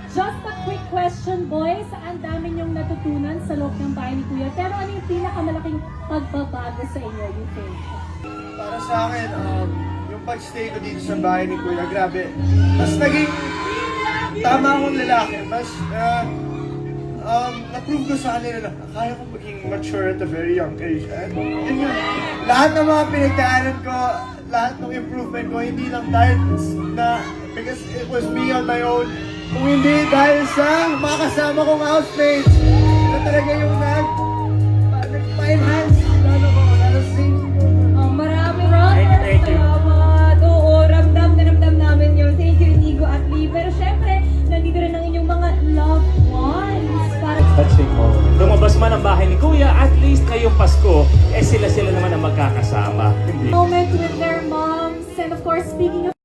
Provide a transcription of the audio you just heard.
Just a quick question, boys. Ang dami niyong natutunan sa loob ng bahay ni Kuya. Pero ano yung pinakamalaking pagbabago sa inyo, you think? Para sa akin, yung pag-stay ko dito sa bahay ni Kuya, grabe. Mas naging tama akong lalaki. Mas na-prove ko sa kanila na kaya kong maging mature at a very young age. And yun yun. Lahat ng mga pinagdaanan ko, lahat ng improvement ko, hindi lang dahil na because it was me on my own. Kung hindi dahil sa mga kasama kong housemates na talaga yung nagpa-enhance lalo ko, lalo singing ko. Marami, Thank you. Salamat. Oo, ramdam na ramdam namin yun. Thank you, Inigo at Lee. Pero syempre, nandito rin ang inyong mga loved ones. Para Touching moment. Lumabas man ang bahay ni Kuya, at least ngayong Pasko, sila naman ang magkakasama. Hindi. moment with their moms. And of course, speaking of